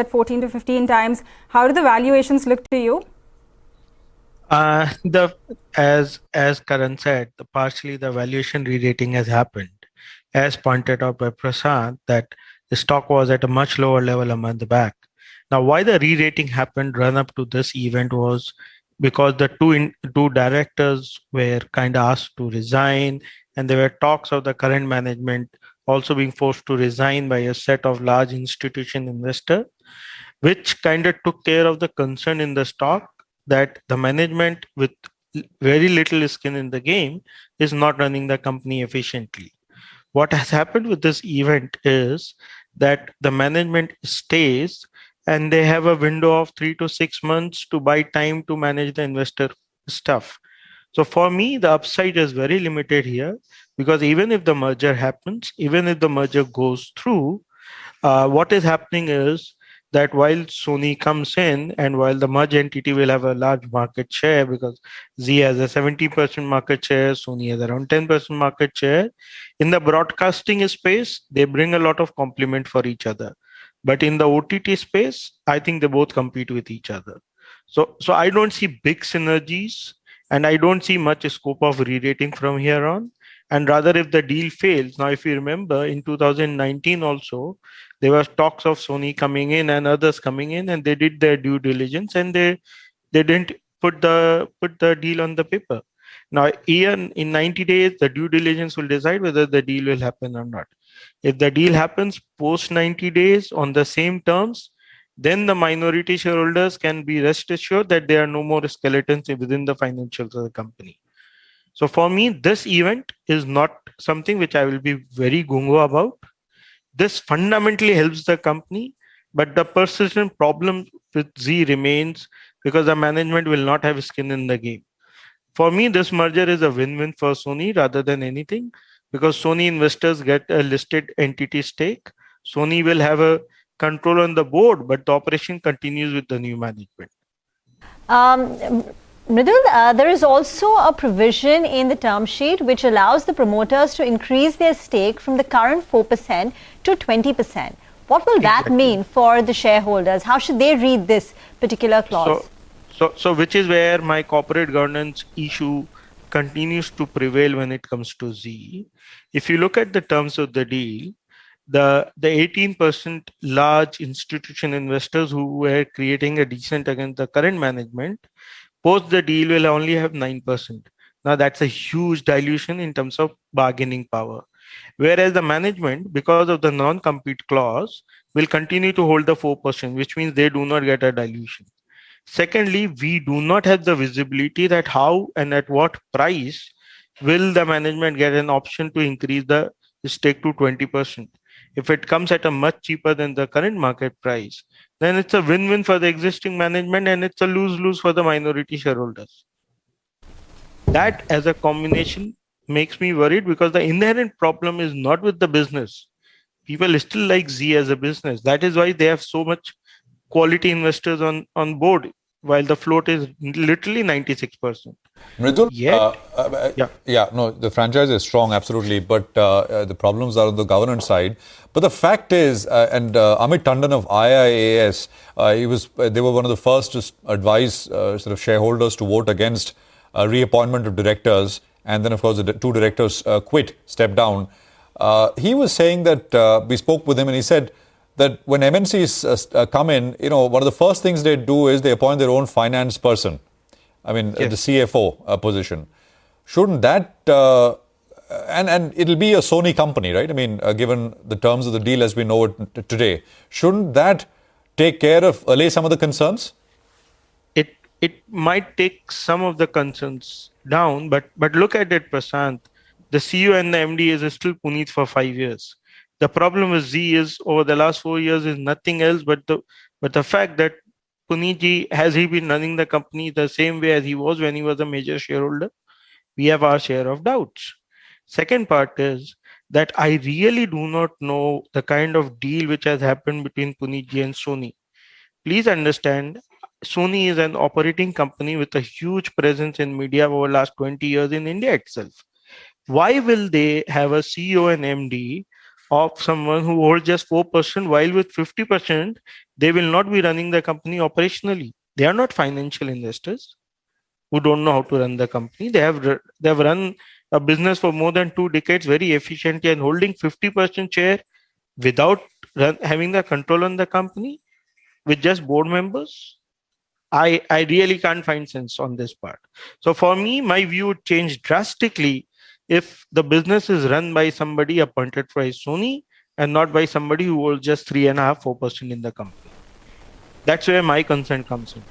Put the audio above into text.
at 14 to 15 times. How do the valuations look to you? The as Karan said, partially the valuation re-rating has happened, as pointed out by Prasad, that the stock was at a much lower level a month back. Now, why the re-rating happened run up to this event was because the two directors were kind of asked to resign, and there were talks of the current management also being forced to resign by a set of large institution investor, which kind of took care of the concern in the stock that the management with very little skin in the game is not running the company efficiently. What has happened with this event is that the management stays and they have a window of 3 to 6 months to buy time to manage the investor stuff. So for me, the upside is very limited here, because even if the merger happens, even if the merger goes through, what is happening is that while Sony comes in and while the merged entity will have a large market share, because Z has a 70% market share, Sony has around 10% market share, in the broadcasting space, they bring a lot of complement for each other. But in the OTT space, I think they both compete with each other. So I don't see big synergies, and I don't see much scope of re-rating from here on. And rather, if the deal fails, now if you remember in 2019 also, there was talks of Sony coming in and others coming in, and they did their due diligence, and they didn't put the deal on the paper. Now, Ian, in 90 days, the due diligence will decide whether the deal will happen or not. If the deal happens post 90 days on the same terms, then the minority shareholders can be rest assured that there are no more skeletons within the financials of the company. So for me, this event is not something which I will be very gungo about. This fundamentally helps the company, but the persistent problem with Z remains because the management will not have skin in the game. For me, this merger is a win-win for Sony rather than anything, because Sony investors get a listed entity stake. Sony will have a control on the board, but the operation continues with the new management. Mridul, there is also a provision in the term sheet which allows the promoters to increase their stake from the current 4% to 20%. What will that mean for the shareholders? How should they read this particular clause? So which is where my corporate governance issue continues to prevail when it comes to Z. If you look at the terms of the deal, the 18% large institution investors who were creating a decent against the current management, post the deal will only have 9%. Now that's a huge dilution in terms of bargaining power. Whereas the management, because of the non-compete clause, will continue to hold the 4%, which means they do not get a dilution. Secondly, we do not have the visibility that how and at what price will the management get an option to increase the stake to 20%. If it comes at a much cheaper than the current market price, then it's a win-win for the existing management and it's a lose-lose for the minority shareholders. That as a combination makes me worried, because the inherent problem is not with the business. People still like Z as a business. That is why they have so much quality investors on board, while the float is literally 96%. Mridul, Yet, no, the franchise is strong, absolutely, but the problems are on the governance side. But the fact is, and Amit Tandon of IIAS, they were one of the first to advise sort of shareholders to vote against reappointment of directors, and then of course the two directors stepped down. He was saying that we spoke with him, and he said that when MNCs come in, one of the first things they do is they appoint their own finance person. I mean, the CFO position. Shouldn't that, and it'll be a Sony company, right? I mean, given the terms of the deal as we know it today, shouldn't that take care of, allay some of the concerns? It might take some of the concerns down, but look at it, Prashant. The CEO and the MD is still Puneet for 5 years. The problem with Z is over the last 4 years is nothing else but the fact that Puneet has he been running the company the same way as he was when he was a major shareholder? We have our share of doubts. Second part is that I really do not know the kind of deal which has happened between Puneet and Sony. Please understand, Sony is an operating company with a huge presence in media over the last 20 years in India itself. Why will they have a CEO and MD of someone who holds just 4%, while with 50%, they will not be running the company operationally. They are not financial investors who don't know how to run the company. They have run a business for more than 2 decades very efficiently, and holding 50% share without having the control on the company with just board members. I really can't find sense on this part. So for me, my view would change drastically if the business is run by somebody appointed by Sony and not by somebody who holds just 3.5%, 4% in the company. That's where my concern comes in.